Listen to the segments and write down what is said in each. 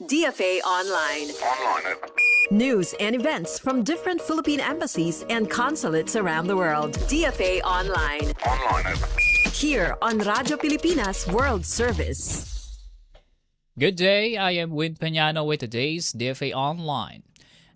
DFA Online. News and events from different Philippine embassies and consulates around the world. DFA Online. Here on Radyo Pilipinas World Service. Good day, I am Win Peñano with today's DFA Online.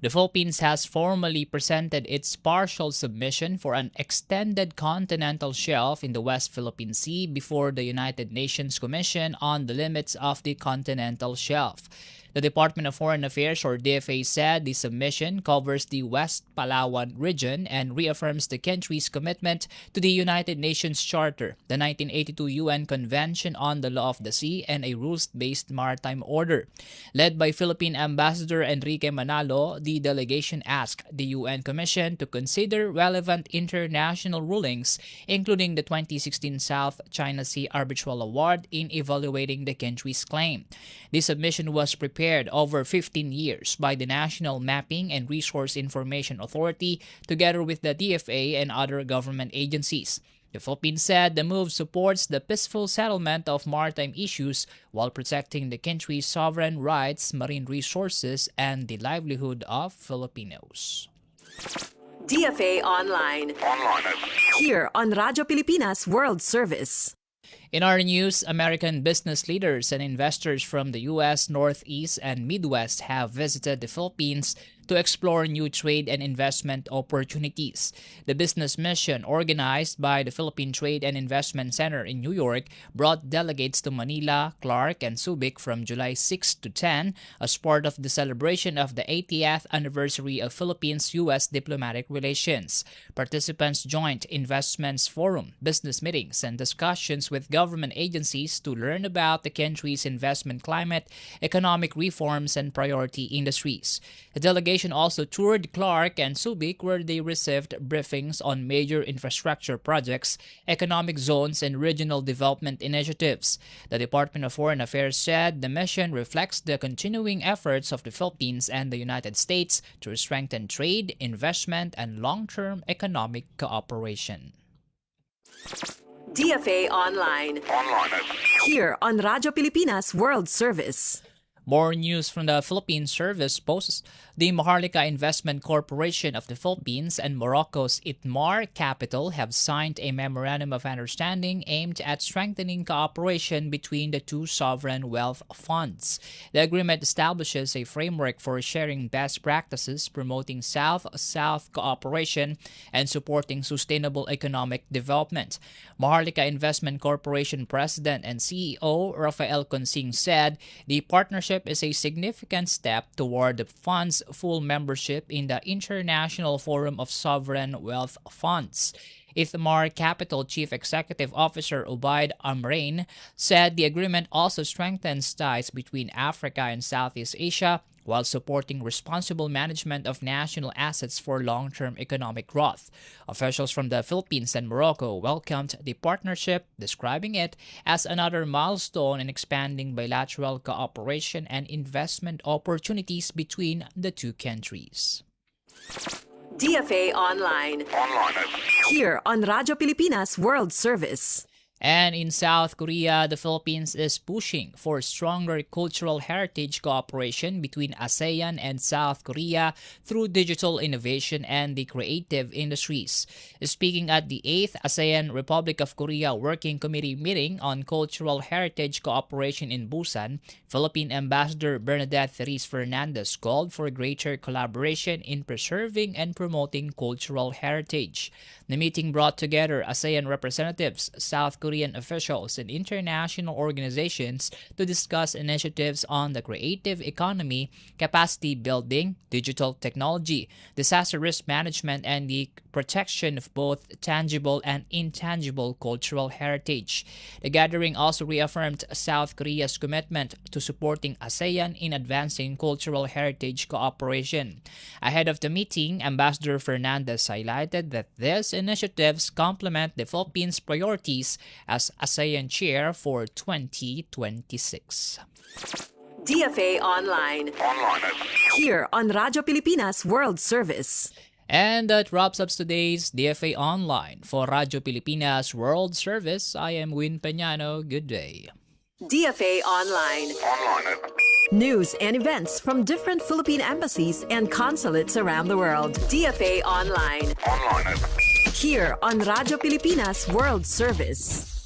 The Philippines has formally presented its partial submission for an extended continental shelf in the West Philippine Sea before the United Nations Commission on the Limits of the Continental Shelf. The Department of Foreign Affairs, or DFA, said the submission covers the West Palawan region and reaffirms the country's commitment to the United Nations Charter, the 1982 UN Convention on the Law of the Sea, and a rules-based maritime order. Led by Philippine Ambassador Enrique Manalo, the delegation asked the UN Commission to consider relevant international rulings, including the 2016 South China Sea Arbitral Award, in evaluating the country's claim. The submission was prepared over 15 years by the National Mapping and Resource Information Authority together with the DFA and other government agencies. The Philippines said the move supports the peaceful settlement of maritime issues while protecting the country's sovereign rights, marine resources, and the livelihood of Filipinos. DFA Online. Here on Radyo Pilipinas World Service. In our news, American business leaders and investors from the U.S. Northeast and Midwest have visited the Philippines to explore new trade and investment opportunities. The business mission, organized by the Philippine Trade and Investment Center in New York, brought delegates to Manila, Clark, and Subic from July 6 to 10 as part of the celebration of the 80th anniversary of Philippines-U.S. diplomatic relations. Participants joined investments forum, business meetings, and discussions with government agencies to learn about the country's investment climate, economic reforms, and priority industries. The delegation also toured Clark and Subic, where they received briefings on major infrastructure projects, economic zones, and regional development initiatives. The Department of Foreign Affairs said the mission reflects the continuing efforts of the Philippines and the United States to strengthen trade, investment, and long-term economic cooperation. DFA Online. Here on Radyo Pilipinas World Service. More news from the Philippine Service Posts. The Maharlika Investment Corporation of the Philippines and Morocco's Itmar Capital have signed a Memorandum of Understanding aimed at strengthening cooperation between the two sovereign wealth funds. The agreement establishes a framework for sharing best practices, promoting South-South cooperation, and supporting sustainable economic development. Maharlika Investment Corporation President and CEO Rafael Consing said the partnership is a significant step toward the fund's full membership in the International Forum of Sovereign Wealth Funds. Ithmar Capital Chief Executive Officer Ubaid Amrain said the agreement also strengthens ties between Africa and Southeast Asia while supporting responsible management of national assets for long-term economic growth. Officials from the Philippines and Morocco welcomed the partnership, describing it as another milestone in expanding bilateral cooperation and investment opportunities between the two countries. DFA Online. Here on Radyo Pilipinas World Service. And in South Korea, the Philippines is pushing for stronger cultural heritage cooperation between ASEAN and South Korea through digital innovation and the creative industries. Speaking at the 8th ASEAN Republic of Korea Working Committee meeting on cultural heritage cooperation in Busan, Philippine Ambassador Bernadette Therese Fernandez called for greater collaboration in preserving and promoting cultural heritage. The meeting brought together ASEAN representatives, South Korean officials, and international organizations to discuss initiatives on the creative economy, capacity building, digital technology, disaster risk management, and the protection of both tangible and intangible cultural heritage. The gathering also reaffirmed South Korea's commitment to supporting ASEAN in advancing cultural heritage cooperation. Ahead of the meeting, Ambassador Fernandez highlighted that these initiatives complement the Philippines' priorities as ASEAN chair for 2026. DFA Online. Here on Radyo Pilipinas World Service. And that wraps up today's DFA Online. For Radyo Pilipinas World Service, I am Win Peñano. Good day. DFA Online. News and events from different Philippine embassies and consulates around the world. DFA Online. Here on Radyo Pilipinas World Service.